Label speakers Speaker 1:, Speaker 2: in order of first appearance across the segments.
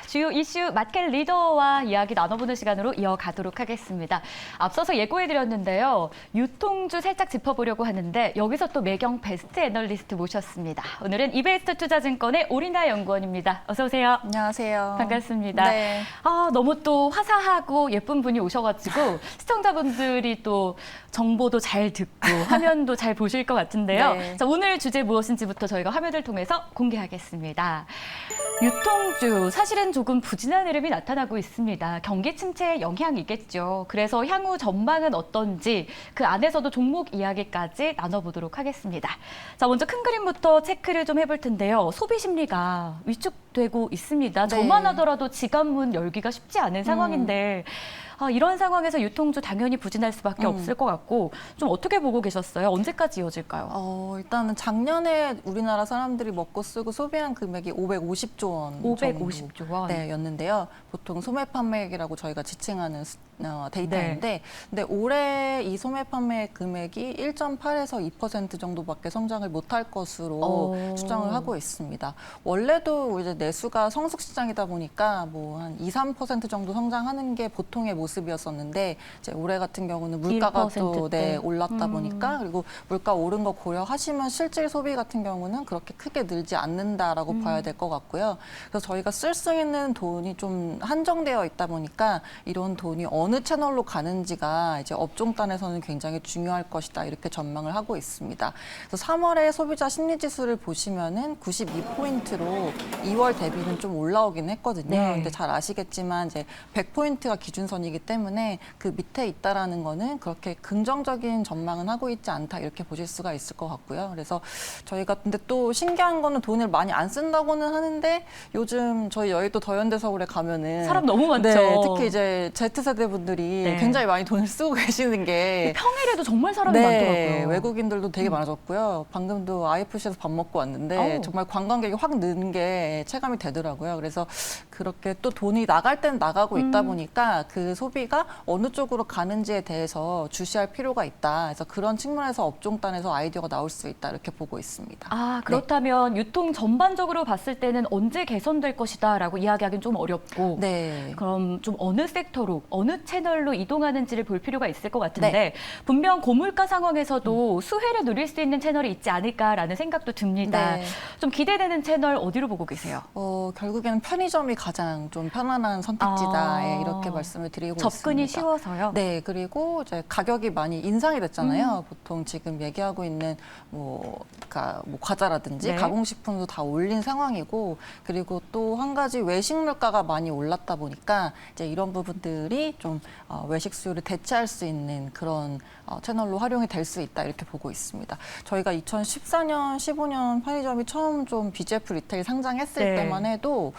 Speaker 1: 주요 이슈 마켓 리더와 이야기 나눠보는 시간으로 이어가도록 하겠습니다. 앞서서 예고해드렸는데요. 유통주 살짝 짚어보려고 하는데 여기서 또 매경 베스트 애널리스트 모셨습니다. 오늘은 이베스트 투자증권의 오리나 연구원입니다. 어서 오세요.
Speaker 2: 안녕하세요.
Speaker 1: 반갑습니다.
Speaker 2: 네.
Speaker 1: 너무 또 화사하고 예쁜 분이 오셔가지고 시청자분들이 또 정보도 잘 듣고 화면도 잘 보실 것 같은데요.
Speaker 2: 네.
Speaker 1: 자, 오늘 주제 무엇인지부터 저희가 화면을 통해서 공개하겠습니다. 유통주, 사실은 조금 부진한 흐름이 나타나고 있습니다. 경기 침체의 영향이겠죠. 그래서 향후 전망은 어떤지 그 안에서도 종목 이야기까지 나눠보도록 하겠습니다. 자, 먼저 큰 그림부터 체크를 좀 해볼 텐데요. 소비 심리가 위축되고 있습니다.
Speaker 2: 네.
Speaker 1: 저만 하더라도 지갑문 열기가 쉽지 않은 상황인데 이런 상황에서 유통주 당연히 부진할 수밖에 없을 것 같고 좀 어떻게 보고 계셨어요? 언제까지 이어질까요?
Speaker 2: 일단은 작년에 우리나라 사람들이 먹고 쓰고 소비한 금액이 550조 원
Speaker 1: 550조 원.
Speaker 2: 네, 였는데요. 보통 소매 판매액이라고 저희가 지칭하는 데이터인데 근데 올해 이 소매 판매 금액이 1.8에서 2% 정도밖에 성장을 못할 것으로 추정을 하고 있습니다. 원래도 이제 내수가 성숙 시장이다 보니까 뭐 한 2, 3% 정도 성장하는 게 보통의 모습이었었는데 이제 올해 같은 경우는 물가가 또 올랐다 보니까 그리고 물가 오른 거 고려하시면 실질 소비 같은 경우는 그렇게 크게 늘지 않는다라고 봐야 될 것 같고요. 그래서 저희가 쓸 수 있는 돈이 좀 한정되어 있다 보니까 이런 돈이 어느 채널로 가는지가 이제 업종단에서는 굉장히 중요할 것이다 이렇게 전망을 하고 있습니다. 그래서 3월에 소비자 심리지수를 보시면은 92포인트로 2월 대비는 좀 올라오긴 했거든요.
Speaker 1: 네.
Speaker 2: 근데 잘 아시겠지만 이제 100포인트가 기준선이기 때문에 그 밑에 있다라는 거는 그렇게 긍정적인 전망은 하고 있지 않다 이렇게 보실 수가 있을 것 같고요. 그래서 저희가 근데 또 신기한 거는 돈을 많이 안 쓴다고는 하는데 요즘 저희 여의도 더현대서울에 가면은
Speaker 1: 사람 너무 많죠.
Speaker 2: 네, 특히 이제 Z세대 분들이 굉장히 많이 돈을 쓰고 계시는 게
Speaker 1: 평일에도 정말 사람이 많더라고요.
Speaker 2: 외국인들도 되게 많아졌고요. 방금도 IFC에서 밥 먹고 왔는데 정말 관광객이 확 느는 게 체감이 되더라고요. 그래서 그렇게 또 돈이 나갈 때는 나가고 있다 보니까 그 소비가 어느 쪽으로 가는지에 대해서 주시할 필요가 있다. 그래서 그런 측면에서 업종단에서 아이디어가 나올 수 있다 이렇게 보고 있습니다.
Speaker 1: 그렇다면 유통 전반적으로 봤을 때는 언제 개선될 것이다라고 이야기하기는 좀 어렵고 그럼 좀 어느 섹터로, 어느 채널로 이동하는지를 볼 필요가 있을 것 같은데 분명 고물가 상황에서도 수혜를 누릴 수 있는 채널이 있지 않을까라는 생각도 듭니다. 좀 기대되는 채널 어디로 보고 계세요?
Speaker 2: 결국에는 편의점이 가장 좀 편안한 선택지다 이렇게 말씀을 드리고 있습니다.
Speaker 1: 접근이 쉬워서요?
Speaker 2: 네, 그리고 이제 가격이 많이 인상이 됐잖아요. 보통 지금 얘기하고 있는 과자라든지 가공식품도 다 올린 상황이고 그리고 또 한 가지 외식 물가가 많이 올랐다 보니까 이제 이런 부분들이 좀 외식 수요를 대체할 수 있는 그런 채널로 활용이 될 수 있다 이렇게 보고 있습니다. 저희가 2014년, 15년 편의점이 처음 좀 BGF 리테일 상장했을 때만 해도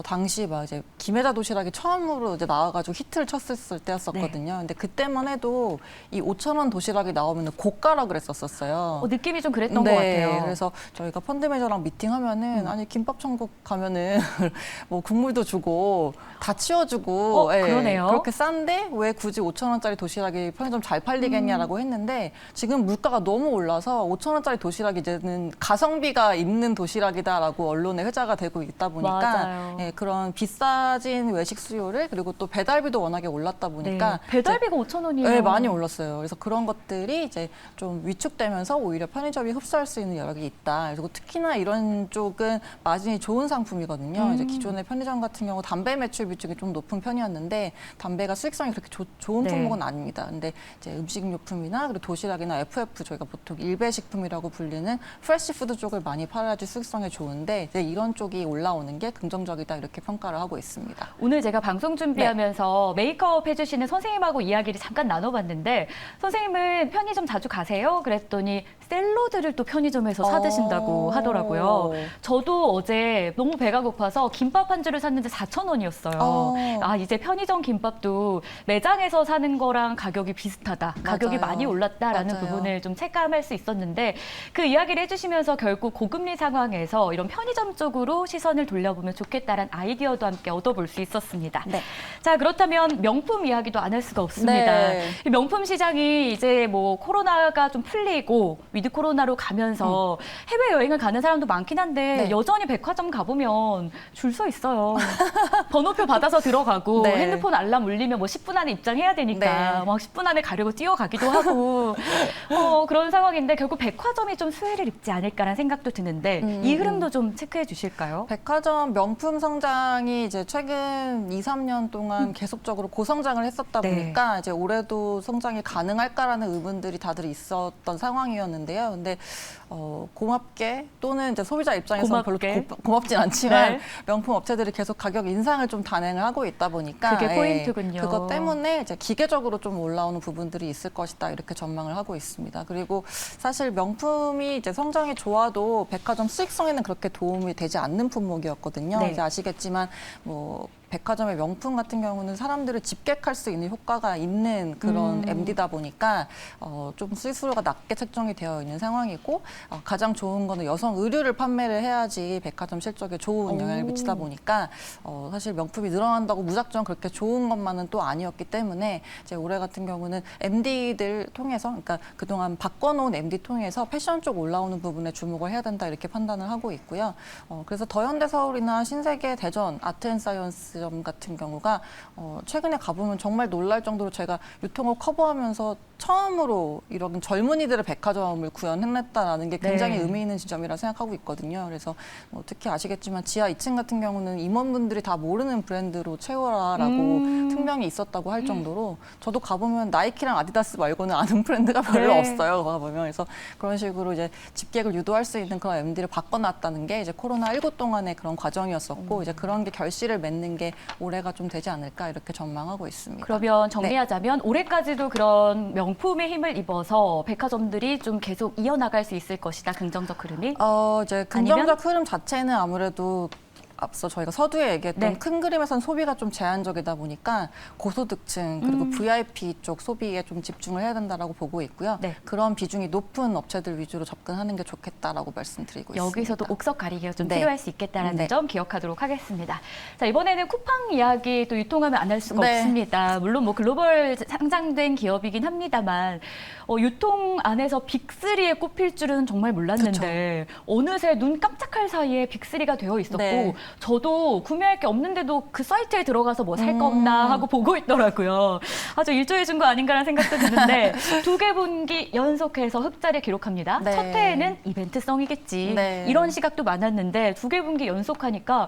Speaker 2: 당시 막 이제 김혜자 도시락이 처음으로 이제 나와가지고 히트를 쳤을 때였었거든요. 근데 그때만 해도 이 5,000원 도시락이 나오면 고가라 그랬었어요.
Speaker 1: 느낌이 좀 그랬던 것 같아요.
Speaker 2: 그래서 저희가 펀드 매니저랑 미팅하면은 아니 김밥 천국 가면은 뭐 국물도 주고 다 치워주고
Speaker 1: 그러네요.
Speaker 2: 그렇게 싼데 왜 굳이 5,000원짜리 도시락이 편의점 잘 팔리겠냐라고 했는데 지금 물가가 너무 올라서 5,000원짜리 도시락이 이제는 가성비가 있는 도시락이다라고 언론에 회자가 되고 있다 보니까 그런 비싸진 외식 수요를 그리고 또 배달비도 워낙에 올랐다 보니까
Speaker 1: 배달비가 5,000원이에요.
Speaker 2: 네, 많이 올랐어요. 그래서 그런 것들이 이제 좀 위축되면서 오히려 편의점이 흡수할 수 있는 여력이 있다. 그리고 특히나 이런 쪽은 마진이 좋은 상품이거든요. 이제 기존의 편의점 같은 경우 담배 매출 비중이 좀 높은 편이었는데 담배가 수익성이 그렇게 좋은 품목은 아닙니다. 근데 이제 음식료품이나 그리고 도시락이나 FF 저희가 보통 일배식품이라고 불리는 프레시푸드 쪽을 많이 팔아야지 수익성이 좋은데 이제 이런 쪽이 올라오는 게 긍정적이다 이렇게 평가를 하고 있습니다.
Speaker 1: 오늘 제가 방송 준비하면서 메이크업 해주시는 선생님하고 이야기를 잠깐 나눠봤는데 선생님은 편의점 자주 가세요? 그랬더니 샐러드를 또 편의점에서 사 드신다고 하더라고요. 저도 어제 너무 배가 고파서 김밥 한 줄을 샀는데 4,000원이었어요. 이제 편의점 김밥도 매장에서 사는 거랑 가격이 비슷하다. 가격이 많이 올랐다라는 부분을 좀 체감할 수 있었는데 그 이야기를 해주시면서 결국 고금리 상황에서 이런 편의점 쪽으로 시선을 돌려보면 좋겠다라는 아이디어도 함께 얻어볼 수 있었습니다. 자, 그렇다면 명품 이야기도 안 할 수가 없습니다. 이 명품 시장이 이제 뭐 코로나가 좀 풀리고 위드 코로나로 가면서 해외여행을 가는 사람도 많긴 한데 여전히 백화점 가보면 줄 서 있어요. 있어요. 번호표 받아서 들어가고
Speaker 2: 네.
Speaker 1: 핸드폰 알람 울리면 뭐 10분 안에 입장해야 되니까
Speaker 2: 네.
Speaker 1: 막 10분 안에 가려고 뛰어가기도 하고 그런 상황인데 결국 백화점이 좀 수혜를 입지 않을까라는 생각도 드는데 이 흐름도 좀 체크해 주실까요?
Speaker 2: 백화점 명품 성장이 이제 최근 2, 3년 동안 계속적으로 고성장을 했었다
Speaker 1: 네.
Speaker 2: 보니까 이제 올해도 성장이 가능할까라는 의문들이 다들 있었던 상황이었는데요. 근데 고맙게 또는 이제 소비자 입장에서는
Speaker 1: 고맙게.
Speaker 2: 별로 고맙진 않지만
Speaker 1: 네.
Speaker 2: 명품 업체들이 계속 가격 인상을 좀 단행을 하고 있다 보니까
Speaker 1: 그게 포인트군요.
Speaker 2: 그것 때문에 이제 기계적으로 좀 올라오는 부분들이 있을 것이다 이렇게 전망을 하고 있습니다. 그리고 사실 명품이 이제 성장이 좋아도 백화점 수익성에는 그렇게 도움이 되지 않는 품목이었거든요.
Speaker 1: 네.
Speaker 2: 이제 아시겠지만 뭐 백화점의 명품 같은 경우는 사람들을 집객할 수 있는 효과가 있는 그런 MD다 보니까 좀 수수료가 낮게 책정이 되어 있는 상황이고 가장 좋은 거는 여성 의류를 판매를 해야지 백화점 실적에 좋은 영향을 미치다 보니까 사실 명품이 늘어난다고 무작정 그렇게 좋은 것만은 또 아니었기 때문에 이제 올해 같은 경우는 MD들 통해서 그러니까 그동안 바꿔놓은 MD 통해서 패션 쪽 올라오는 부분에 주목을 해야 된다 이렇게 판단을 하고 있고요. 그래서 더현대서울이나 신세계 대전 아트앤사이언스 점 같은 경우가 최근에 가보면 정말 놀랄 정도로 제가 유통을 커버하면서 처음으로 이런 젊은이들의 백화점을 구현해냈다라는 게 굉장히
Speaker 1: 네.
Speaker 2: 의미 있는 지점이라 생각하고 있거든요. 그래서 특히 아시겠지만 지하 2층 같은 경우는 임원분들이 다 모르는 브랜드로 채워라라고 특명이 있었다고 할 정도로 저도 가보면 나이키랑 아디다스 말고는 아는 브랜드가 별로
Speaker 1: 네.
Speaker 2: 없어요. 가보면 그래서 그런 식으로 이제 집객을 유도할 수 있는 그런 MD를 바꿔놨다는 게 이제 코로나19 동안의 그런 과정이었었고 이제 그런 게 결실을 맺는 게 올해가 좀 되지 않을까 이렇게 전망하고 있습니다.
Speaker 1: 그러면 정리하자면 올해까지도 그런 명품의 힘을 입어서 백화점들이 좀 계속 이어나갈 수 있을 것이다. 긍정적 흐름이.
Speaker 2: 이제 긍정적 흐름 자체는 아무래도 앞서 저희가 서두에 얘기했던
Speaker 1: 네.
Speaker 2: 큰 그림에선 소비가 좀 제한적이다 보니까 고소득층 그리고 VIP 쪽 소비에 좀 집중을 해야 된다라고 보고 있고요.
Speaker 1: 네.
Speaker 2: 그런 비중이 높은 업체들 위주로 접근하는 게 좋겠다라고 말씀드리고
Speaker 1: 여기서도
Speaker 2: 있습니다.
Speaker 1: 옥석 가리기가 좀
Speaker 2: 네.
Speaker 1: 필요할 수 있겠다는
Speaker 2: 네.
Speaker 1: 점 기억하도록 하겠습니다. 자, 이번에는 쿠팡 이야기 또 유통하면 안 할 수가
Speaker 2: 네.
Speaker 1: 없습니다. 물론 뭐 글로벌 상장된 기업이긴 합니다만 유통 안에서 빅3에 꼽힐 줄은 정말 몰랐는데 어느새 눈 깜짝할 사이에 빅3가 되어 있었고
Speaker 2: 네.
Speaker 1: 저도 구매할 게 없는데도 그 사이트에 들어가서 뭐 살 거 없나 하고 보고 있더라고요. 아주 일조해 준 거 아닌가라는 생각도 드는데 두 개 분기 연속해서 흑자를 기록합니다.
Speaker 2: 네.
Speaker 1: 첫 해에는 이벤트성이겠지.
Speaker 2: 네.
Speaker 1: 이런 시각도 많았는데 두 개 분기 연속하니까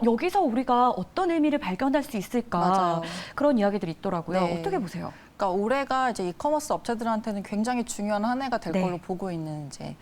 Speaker 1: 여기서 우리가 어떤 의미를 발견할 수 있을까.
Speaker 2: 맞아요.
Speaker 1: 그런 이야기들이 있더라고요.
Speaker 2: 네.
Speaker 1: 어떻게 보세요?
Speaker 2: 그러니까 올해가 이제 이커머스 업체들한테는 굉장히 중요한 한 해가 될
Speaker 1: 네.
Speaker 2: 걸로 보고 있는 이제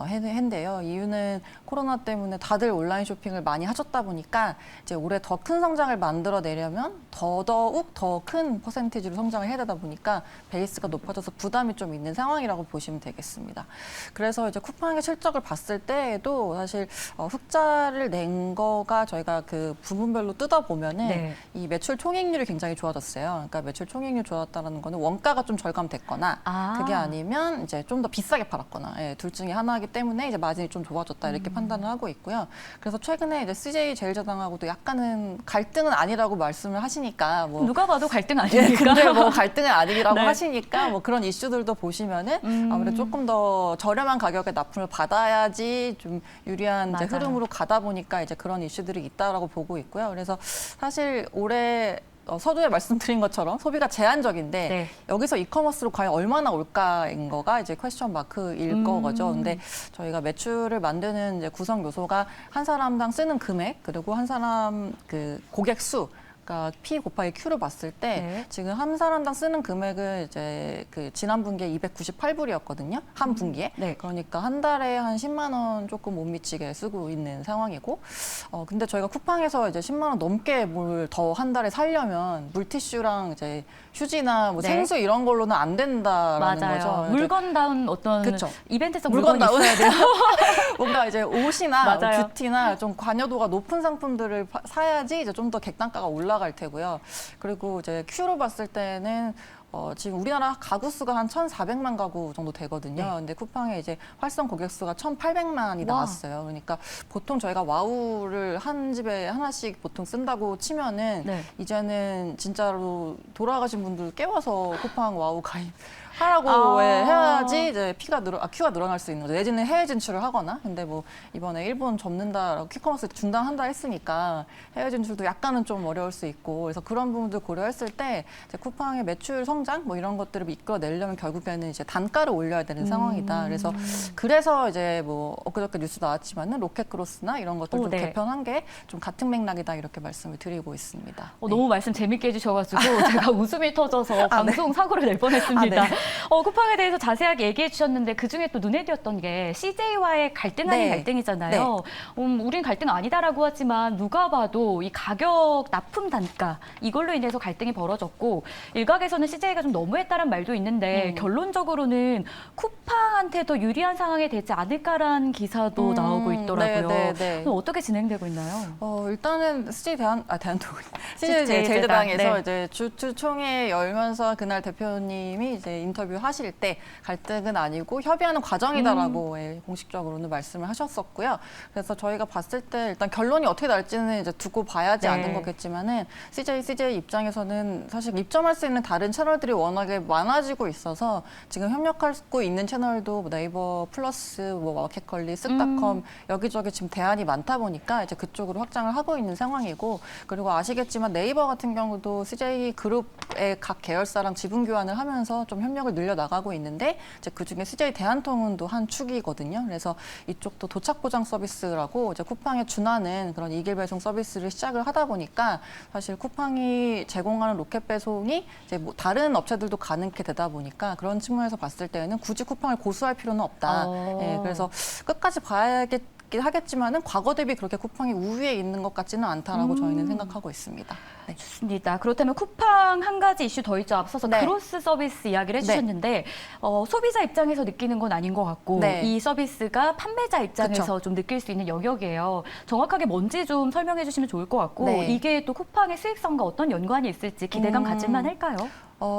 Speaker 2: 해인데요. 이유는 코로나 때문에 다들 온라인 쇼핑을 많이 하셨다 보니까 이제 올해 더 큰 성장을 만들어내려면 더더욱 더 큰 퍼센티지로 성장을 해야 되다 보니까 베이스가 높아져서 부담이 좀 있는 상황이라고 보시면 되겠습니다. 그래서 이제 쿠팡의 실적을 봤을 때에도 사실 흑자를 낸 거가 저희가 그 부분별로 뜯어보면은
Speaker 1: 네.
Speaker 2: 이 매출 총익률이 굉장히 좋아졌어요. 그러니까 매출 총익률 좋았다는 거는 원가가 좀 절감됐거나 그게 아니면 이제 좀 더 비싸게 팔았거나 둘 중에 하나이기 때문에 이제 마진이 좀 좋아졌다 이렇게 판단을 하고 있고요. 그래서 최근에 이제 CJ 제일제당하고도 약간은 갈등은 아니라고 말씀을 하시니까 뭐
Speaker 1: 누가 봐도 갈등 아닙니까?
Speaker 2: 근데 뭐 갈등은 아니라고
Speaker 1: 네.
Speaker 2: 하시니까 뭐 그런 이슈들도 보시면은 아무래도 조금 더 저렴한 가격에 납품을 받아야지 좀 유리한 이제
Speaker 1: 맞아요.
Speaker 2: 흐름으로 가다 보니까 이제 그런 이슈들이 있다라고 보고 있고요. 그래서 사실 올해 서두에 말씀드린 것처럼 소비가 제한적인데
Speaker 1: 네.
Speaker 2: 여기서 이커머스로 과연 얼마나 올까인 거가 이제 퀘스천 마크일 거죠. 근데 저희가 매출을 만드는 이제 구성 요소가 한 사람당 쓰는 금액 그리고 한 사람 그 고객 수 그러니까 P 곱하기 Q를 봤을 때
Speaker 1: 네.
Speaker 2: 지금 한 사람당 쓰는 금액은 이제 그 지난 분기에 298불이었거든요. 한 분기에.
Speaker 1: 네.
Speaker 2: 그러니까 한 달에 한 10만 원 조금 못 미치게 쓰고 있는 상황이고 근데 저희가 쿠팡에서 이제 10만 원 넘게 뭘 더 한 달에 살려면 물티슈랑 이제 휴지나 뭐
Speaker 1: 네.
Speaker 2: 생수 이런 걸로는 안 된다라는
Speaker 1: 맞아요.
Speaker 2: 거죠.
Speaker 1: 물건다운 어떤
Speaker 2: 그쵸.
Speaker 1: 이벤트성 물건이
Speaker 2: 물건다운
Speaker 1: 있어야 돼요.
Speaker 2: 뭔가 이제 옷이나
Speaker 1: 맞아요.
Speaker 2: 뷰티나 좀 관여도가 높은 상품들을 사야지 이제 좀 더 객단가가 올라갈 테고요. 그리고 이제 Q로 봤을 때는 지금 우리나라 가구 수가 한 1,400만 가구 정도 되거든요.
Speaker 1: 네.
Speaker 2: 근데 쿠팡에 이제 활성 고객 수가 1,800만이 나왔어요. 그러니까 보통 저희가 와우를 한 집에 하나씩 보통 쓴다고 치면은
Speaker 1: 네.
Speaker 2: 이제는 진짜로 돌아가신 분들 깨워서 쿠팡 와우 하라고 해야지 이제 큐가 늘어날 수 있는 거죠. 내지는 해외 진출을 하거나. 근데 뭐 이번에 일본 접는다라고 퀵커머스 중단한다 했으니까 해외 진출도 약간은 좀 어려울 수 있고, 그래서 그런 부분들 고려했을 때 이제 쿠팡의 매출 성장 뭐 이런 것들을 이끌어내려면 결국에는 이제 단가를 올려야 되는 상황이다. 그래서 이제 뭐 엊그저께 뉴스 나왔지만은 로켓크로스나 이런 것들 좀
Speaker 1: 네.
Speaker 2: 개편한 게 좀 같은 맥락이다 이렇게 말씀을 드리고 있습니다. 네.
Speaker 1: 너무 말씀 재밌게 해주셔가지고 제가 웃음이 터져서 방송 사고를 낼 뻔했습니다.
Speaker 2: 네.
Speaker 1: 쿠팡에 대해서 자세하게 얘기해 주셨는데 그중에 또 눈에 띄었던 게 CJ와의 갈등 아닌
Speaker 2: 네.
Speaker 1: 갈등이잖아요. 우린 갈등 아니다라고 하지만 누가 봐도 이 가격 납품 단가 이걸로 인해서 갈등이 벌어졌고, 일각에서는 CJ가 좀 너무했다는 말도 있는데 결론적으로는 쿠팡한테 더 유리한 상황이 되지 않을까라는 기사도 나오고 있더라고요. 그럼 어떻게 진행되고 있나요?
Speaker 2: 일단은 CJ
Speaker 1: CJ
Speaker 2: 제일대당에서
Speaker 1: 네.
Speaker 2: 이제 주총회 열면서 그날 대표님이 이제 인터뷰 하실 때 갈등은 아니고 협의하는 과정이다라고 공식적으로는 말씀을 하셨었고요. 그래서 저희가 봤을 때 일단 결론이 어떻게 날지는 이제 두고 봐야지
Speaker 1: 네.
Speaker 2: 아는 거겠지만은 CJ 입장에서는 사실 입점할 수 있는 다른 채널들이 워낙에 많아지고 있어서 지금 협력하고 있는 채널도 뭐 네이버 플러스, 뭐 마켓컬리, 쓱닷컴 여기저기 지금 대안이 많다 보니까 이제 그쪽으로 확장을 하고 있는 상황이고, 그리고 아시겠지만 네이버 같은 경우도 CJ 그룹의 각 계열사랑 지분 교환을 하면서 좀 협력을 늘려 나가고 있는데, 이제 그중에 CJ 대한통운도 한 축이거든요. 그래서 이쪽도 도착 보장 서비스라고 이제 쿠팡에 준하는 그런 이길 배송 서비스를 시작을 하다 보니까 사실 쿠팡이 제공하는 로켓 배송이 이제 뭐 다른 업체들도 가능하게 되다 보니까 그런 측면에서 봤을 때는 굳이 쿠팡을 고수할 필요는 없다. 그래서 끝까지 하겠지만은 과거 대비 그렇게 쿠팡이 우위에 있는 것 같지는 않다라고 저희는 생각하고 있습니다. 네.
Speaker 1: 좋습니다. 그렇다면 쿠팡 한 가지 이슈 더 있죠. 앞서서
Speaker 2: 네.
Speaker 1: 크로스 서비스 이야기를 해주셨는데 소비자 입장에서 느끼는 건 아닌 것 같고
Speaker 2: 네.
Speaker 1: 이 서비스가 판매자 입장에서 좀 느낄 수 있는 영역이에요. 정확하게 뭔지 좀 설명해 주시면 좋을 것 같고
Speaker 2: 네.
Speaker 1: 이게 또 쿠팡의 수익성과 어떤 연관이 있을지 기대감 가질만 할까요?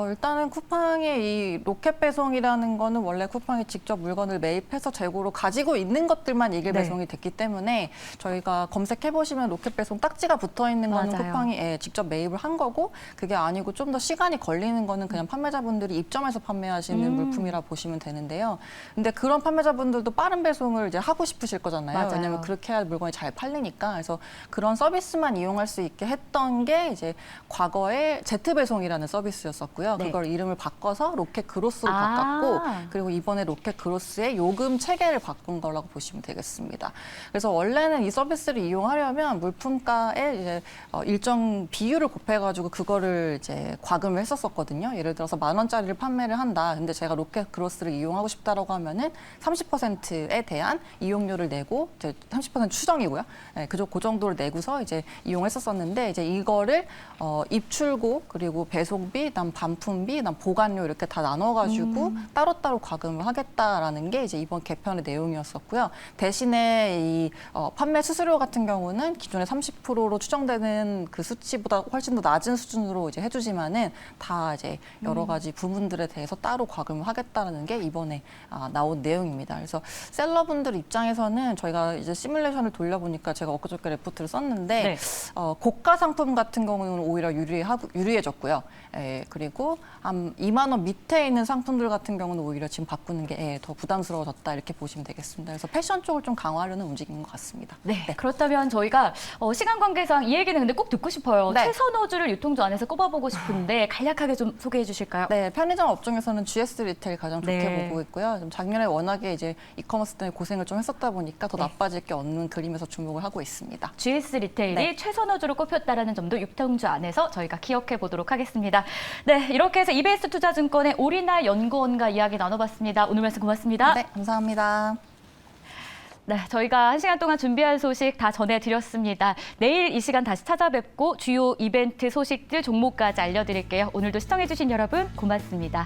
Speaker 2: 일단은 쿠팡의 이 로켓 배송이라는 거는 원래 쿠팡이 직접 물건을 매입해서 재고로 가지고 있는 것들만 이길 배송이 됐기 때문에 저희가 검색해보시면 로켓 배송 딱지가 붙어 있는 거는
Speaker 1: 맞아요.
Speaker 2: 쿠팡이 직접 매입을 한 거고, 그게 아니고 좀 더 시간이 걸리는 거는 그냥 판매자분들이 입점해서 판매하시는 물품이라 보시면 되는데요. 근데 그런 판매자분들도 빠른 배송을 이제 하고 싶으실 거잖아요.
Speaker 1: 맞아요.
Speaker 2: 왜냐하면 그렇게 해야 물건이 잘 팔리니까. 그래서 그런 서비스만 이용할 수 있게 했던 게 이제 과거에 제트배송이라는 서비스였었고,
Speaker 1: 네.
Speaker 2: 그걸 이름을 바꿔서 로켓 그로스로 바꿨고, 그리고 이번에 로켓 그로스의 요금 체계를 바꾼 거라고 보시면 되겠습니다. 그래서 원래는 이 서비스를 이용하려면 물품가에 이제 일정 비율을 곱해가지고 그거를 이제 과금을 했었거든요. 예를 들어서 10,000원짜리를 판매를 한다. 근데 제가 로켓 그로스를 이용하고 싶다라고 하면은 30%에 대한 이용료를 내고, 이제 30% 추정이고요. 네, 그 정도를 내고서 이제 이용했었는데, 이제 이거를 입출고 그리고 배송비, 반품비, 보관료 이렇게 다 나눠가지고 따로따로 과금을 하겠다라는 게 이제 이번 개편의 내용이었었고요. 대신에 이 판매 수수료 같은 경우는 기존의 30%로 추정되는 그 수치보다 훨씬 더 낮은 수준으로 이제 해주지만은 다 이제 여러 가지 부분들에 대해서 따로 과금을 하겠다라는 게 이번에 나온 내용입니다. 그래서 셀러분들 입장에서는 저희가 이제 시뮬레이션을 돌려보니까 제가 엊그저께 레포트를 썼는데
Speaker 1: 네.
Speaker 2: 고가 상품 같은 경우는 오히려 유리해졌고요. 그리고 한 2만 원 밑에 있는 상품들 같은 경우는 오히려 지금 바꾸는 게 더 부담스러워졌다 이렇게 보시면 되겠습니다. 그래서 패션 쪽을 좀 강화하려는 움직임인 것 같습니다.
Speaker 1: 네. 그렇다면 저희가 시간 관계상 이 얘기는 근데 꼭 듣고 싶어요.
Speaker 2: 네.
Speaker 1: 최선호주를 유통주 안에서 꼽아보고 싶은데 간략하게 좀 소개해 주실까요?
Speaker 2: 네, 편의점 업종에서는 GS 리테일 가장 좋게
Speaker 1: 네.
Speaker 2: 보고 있고요. 좀 작년에 워낙에 이제 이커머스 때문에 고생을 좀 했었다 보니까 더 나빠질 게 없는 그림에서 주목을 하고 있습니다.
Speaker 1: GS 리테일이
Speaker 2: 네.
Speaker 1: 최선호주로 꼽혔다라는 점도 유통주 안에서 저희가 기억해 보도록 하겠습니다. 네, 이렇게 해서 이베스트 투자증권의 오리나 연구원과 이야기 나눠봤습니다. 오늘 말씀 고맙습니다.
Speaker 2: 네, 감사합니다.
Speaker 1: 네, 저희가 1시간 동안 준비한 소식 다 전해드렸습니다. 내일 이 시간 다시 찾아뵙고 주요 이벤트 소식들 종목까지 알려드릴게요. 오늘도 시청해주신 여러분 고맙습니다.